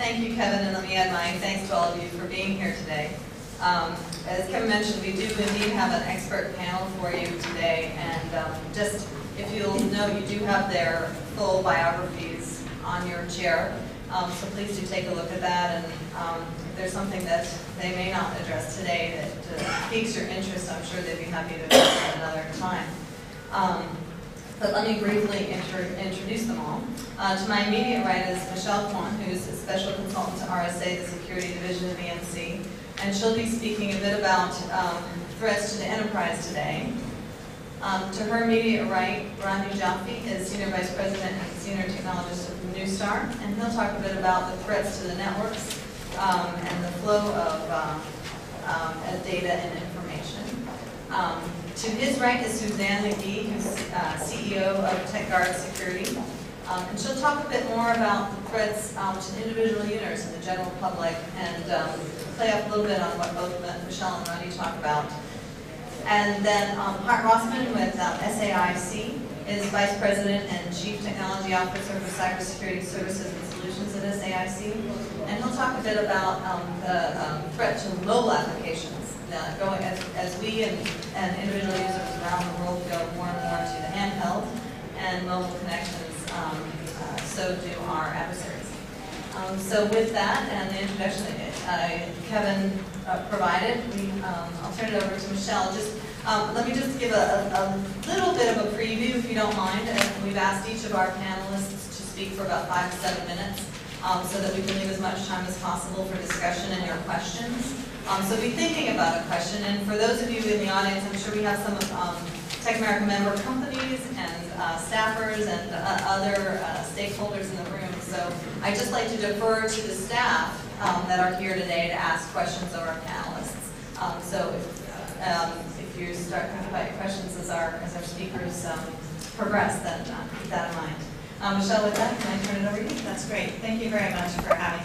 Thank you, Kevin, and let me add my thanks to all of you for being here today. As Kevin mentioned, we do indeed have an expert panel for you today, and just if you'll note, you do have their full biographies on your chair, so please do take a look at that, and if there's something that they may not address today that piques your interest, I'm sure they'd be happy to address it another time. But let me briefly introduce them all. To my immediate right is Liesyl Franz, who's a special consultant to RSA, the security division of EMC, and she'll be speaking a bit about threats to the enterprise today. To her immediate right, Randy Jaffe is Senior Vice President and Senior Technologist of Neustar, and he'll talk a bit about the threats to the networks and the flow of data and information. To his right is Suzanne McGee, who's CEO of Cybersecurity, and she'll talk a bit more about the threats to individual users and the general public, and play up a little bit on what both Michelle and Randy talk about. And then Hart Rossman with SAIC is Vice President and Chief Technology Officer for Cybersecurity Services and Solutions at SAIC, and he'll talk a bit about the threat to mobile applications. Going as we and individual users around the world go more and more to the handheld and mobile connections, so do our adversaries. So with that and the introduction that Kevin provided, I'll turn it over to Michelle. Let me just give a little bit of a preview, if you don't mind. We've asked each of our panelists to speak for about 5 to 7 minutes, so that we can leave as much time as possible for discussion and your questions. So be thinking about a question, and for those of you in the audience, I'm sure we have some of TechAmerica member companies and staffers and other stakeholders in the room. So I'd just like to defer to the staff that are here today to ask questions of our panelists. So if you start thinking about your questions as our speakers progress, then keep that in mind. Michelle, with that, can I turn it over to you? That's great. Thank you very much for having